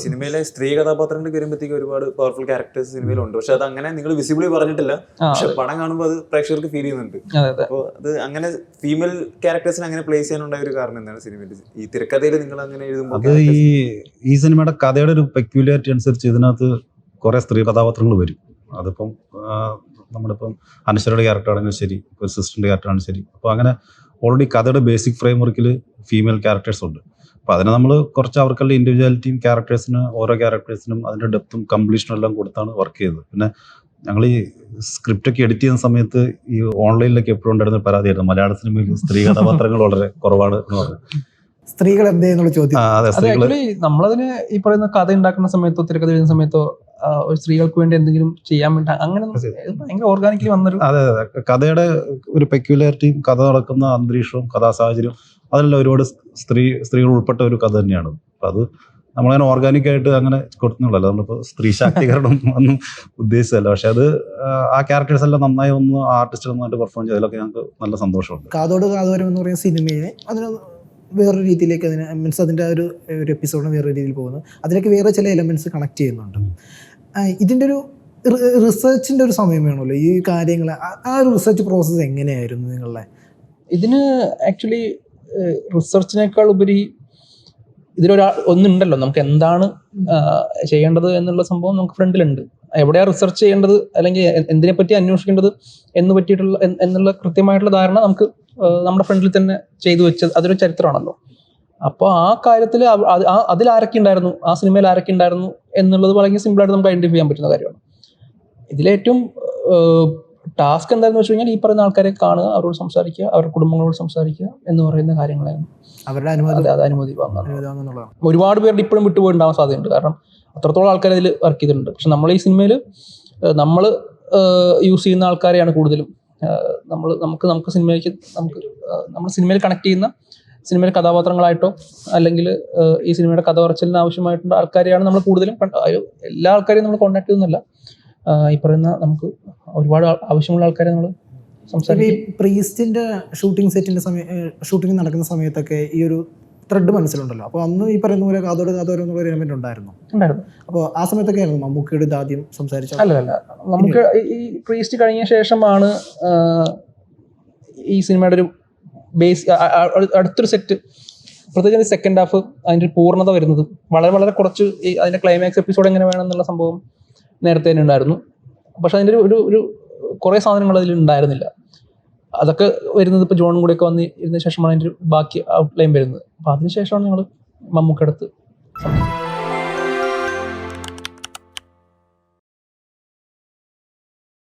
സിനിമയിലെ സ്ത്രീ കഥാപാത്രങ്ങൾ വരുമ്പോഴത്തേക്ക് ഒരുപാട് പവർഫുൾ ക്യാരക്ടേഴ്സ് സിനിമയിലുണ്ട്. പക്ഷെ അത് അങ്ങനെ നിങ്ങൾ വിസിബിളി പറഞ്ഞിട്ടില്ല. പക്ഷെ പടം കാണുമ്പോൾ അത് പ്രേക്ഷകർക്ക് ഫീൽ ചെയ്യുന്നുണ്ട്. അപ്പോൾ അത് അങ്ങനെ ഫീമെയിൽ ക്യാരക്ടേഴ്സിനെ അങ്ങനെ പ്ലേസ് ചെയ്യാനുണ്ടായ ഒരു കാരണം എന്താണ് സിനിമയിൽ? ഈ തിരക്കഥയിൽ നിങ്ങൾ അങ്ങനെ എഴുതുമ്പോൾ അത് ഈ സിനിമയുടെ കഥയുടെ ഒരു പെക്യുലാരിറ്റി അനുസരിച്ച് ഇതിനകത്ത് കുറെ സ്ത്രീ കഥാപാത്രങ്ങൾ വരും. അതിപ്പം നമ്മളിപ്പം അനശ്വരയുടെ ക്യാരക്ടർ ആണെങ്കിലും ശരി, ഒരു സിസ്റ്ററിന്റെ ക്യാരക്ടർ ആണെങ്കിലും ശരി. അപ്പോൾ അങ്ങനെ ഓൾറെഡി കഥയുടെ ബേസിക് ഫ്രെയിം വർക്കിൽ ഫീമെയിൽ ക്യാരക്ടേഴ്സ് ഉണ്ട്. അപ്പോൾ അതിനെ നമ്മൾ കുറച്ച് അവർക്കുള്ള ഇൻഡിവിജ്വാലിറ്റിയും ക്യാരക്ടേഴ്സിന് ഓരോ ക്യാരക്ടേഴ്സിനും അതിൻ്റെ ഡെപ്തും കംപ്ലീഷനും എല്ലാം കൊടുത്താണ് വർക്ക് ചെയ്തത്. പിന്നെ ഞങ്ങൾ ഈ സ്ക്രിപ്റ്റൊക്കെ എഡിറ്റ് ചെയ്യുന്ന സമയത്ത് ഈ ഓൺലൈനിലൊക്കെ എപ്പോഴും ഉണ്ടായിരുന്ന പരാതിയായിരുന്നു, മലയാള സിനിമയിൽ സ്ത്രീ കഥാപാത്രങ്ങൾ വളരെ കുറവാണ് എന്ന് പറഞ്ഞു. സ്ത്രീകൾ എന്തെന്നുള്ള ചോദ്യം. നമ്മളതിന് ഈ പറയുന്ന കഥ ഉണ്ടാക്കുന്ന സമയത്തോ തിരക്കഥ എഴുതുന്ന സമയത്തോ ഒരു സ്ത്രീകൾക്ക് വേണ്ടി എന്തെങ്കിലും ചെയ്യാൻ വേണ്ടി അങ്ങനെ ഭയങ്കര ഓർഗാനിക്കലി വന്നൊരു. അതെ, കഥയുടെ ഒരു പെക്യുലാരിറ്റിയും കഥ നടക്കുന്ന അന്തരീക്ഷവും കഥാസാഹചര്യവും അതിലെല്ലാം ഒരുപാട് സ്ത്രീകൾ ഉൾപ്പെട്ട ഒരു കഥ തന്നെയാണ്. അപ്പം അത് നമ്മളങ്ങനെ ഓർഗാനിക്കായിട്ട് അങ്ങനെ കൊടുക്കുന്നുള്ളല്ലോ. നമ്മളിപ്പോൾ സ്ത്രീ ശാക്തീകരണം ഒന്നും ഉദ്ദേശിച്ചതല്ല. പക്ഷെ അത് ആ ക്യാരക്ടേഴ്സ് എല്ലാം നന്നായി ഒന്ന് ആർട്ടിസ്റ്റ് നന്നായിട്ട് പെർഫോം ചെയ്തതിലൊക്കെ ഞങ്ങൾക്ക് നല്ല സന്തോഷമുണ്ട്. കാതോട് കാതോരം എന്ന് പറയുന്ന സിനിമയെ അതിന് വേറൊരു രീതിയിലേക്ക് അതിന് മീൻസ് അതിൻ്റെ ഒരു എപ്പിസോഡിന് വേറൊരു രീതിയിൽ പോകുന്നു. അതിലേക്ക് വേറെ ചില എലമെൻറ്റ്സ് കണക്ട് ചെയ്യുന്നുണ്ട്. ഇതിൻ്റെ ഒരു റിസർച്ചിൻ്റെ ഒരു സമയം വേണമല്ലോ ഈ കാര്യങ്ങൾ. ആ ഒരു റിസർച്ച് പ്രോസസ്സ് എങ്ങനെയായിരുന്നു നിങ്ങളുടെ? ഇതിന് ആക്ച്വലി റിസർച്ചിനേക്കാൾ ഉപരി ഒന്നുണ്ടല്ലോ, നമുക്ക് എന്താണ് ചെയ്യേണ്ടത് എന്നുള്ള സംഭവം നമുക്ക് ഫ്രണ്ടിലുണ്ട്. എവിടെയാണ് റിസർച്ച് ചെയ്യേണ്ടത് അല്ലെങ്കിൽ എന്തിനെ പറ്റി അന്വേഷിക്കേണ്ടത് എന്നുള്ള കൃത്യമായിട്ടുള്ള ധാരണ നമുക്ക് നമ്മുടെ ഫ്രണ്ടിൽ തന്നെ ചെയ്തു വെച്ചത് അതൊരു ചരിത്രമാണല്ലോ. അപ്പോൾ ആ കാര്യത്തിൽ അതിൽ ആരൊക്കെ ഉണ്ടായിരുന്നു, ആ സിനിമയിൽ ആരൊക്കെ ഉണ്ടായിരുന്നു എന്നുള്ളത് വളരെ സിമ്പിളായിട്ട് നമുക്ക് ഐഡന്റിഫൈ ചെയ്യാൻ പറ്റുന്ന കാര്യമാണ്. ഇതിലേറ്റവും ടാസ്ക് എന്താണെന്ന് വെച്ച് കഴിഞ്ഞാൽ ഈ പറയുന്ന ആൾക്കാരെ കാണുക, അവരോട് സംസാരിക്കുക, അവരുടെ കുടുംബങ്ങളോട് സംസാരിക്കുക എന്ന് പറയുന്ന കാര്യങ്ങളായിരുന്നു. അവരുടെ അനുമതി വാങ്ങുക. ഒരുപാട് പേരുടെ ഇപ്പോഴും വിട്ടുപോയിട്ടുണ്ടാവാൻ സാധ്യതയുണ്ട്, കാരണം അത്രത്തോളം ആൾക്കാർ അതിൽ വർക്ക് ചെയ്തിട്ടുണ്ട്. പക്ഷെ നമ്മൾ ഈ സിനിമയിൽ നമ്മൾ യൂസ് ചെയ്യുന്ന ആൾക്കാരെയാണ് കൂടുതലും നമുക്ക് സിനിമയ്ക്ക് നമ്മൾ സിനിമയിൽ കണക്ട് ചെയ്യുന്ന സിനിമയിലെ കഥാപാത്രങ്ങളായിട്ടോ അല്ലെങ്കിൽ ഈ സിനിമയുടെ കഥ പറച്ചിലിന് ആവശ്യമായിട്ടുള്ള ആൾക്കാരെയാണ് നമ്മൾ കൂടുതലും. എല്ലാ ആൾക്കാരെയും നമ്മൾ കോൺടാക്ട് ചെയ്യുന്നില്ല. ഈ പറയുന്ന നമുക്ക് ഒരുപാട് ആവശ്യമുള്ള ആൾക്കാരെ നമ്മൾ സംസാരിക്കും. പ്രീസ്റ്റിന്റെ ഷൂട്ടിംഗ് നടക്കുന്ന സമയത്തൊക്കെ ഈ ഒരു ത്രെഡ് മനസ്സിലുണ്ടല്ലോ. അപ്പോൾ അന്ന് ഈ പറയുന്ന പോലെ കാതോരം എന്നുള്ള എലമെന്റ് ഉണ്ടായിരുന്നു. അപ്പോൾ ആ സമയത്തൊക്കെ ആയിരുന്നു മമ്മൂക്കയുടെ ഇത് ആദ്യം സംസാരിച്ചത്? അല്ല, നമുക്ക് ഈ പ്രീസ്റ്റ് കഴിഞ്ഞ ശേഷമാണ് ഈ സിനിമയുടെ ഒരു ബേസ് അടുത്തൊരു സെറ്റ്, പ്രത്യേകിച്ച് സെക്കൻഡ് ഹാഫ് അതിൻ്റെ ഒരു പൂർണ്ണത വരുന്നത്. വളരെ വളരെ കുറച്ച് ഈ അതിൻ്റെ ക്ലൈമാക്സ് എപ്പിസോഡ് എങ്ങനെ വേണം എന്നുള്ള സംഭവം നേരത്തെ തന്നെ ഉണ്ടായിരുന്നു. പക്ഷെ അതിൻ്റെ ഒരു കുറേ സാധനങ്ങൾ അതിൽ ഉണ്ടായിരുന്നില്ല. അതൊക്കെ വരുന്നത് ഇപ്പോൾ ജോണും കൂടെയൊക്കെ വന്ന് ഇരുന്ന ശേഷമാണ് അതിൻ്റെ ഒരു ബാക്കി ഔട്ട്ലൈൻ വരുന്നത്. അപ്പോൾ അതിനുശേഷമാണ് ഞങ്ങൾ മമ്മൂക്കടുത്ത്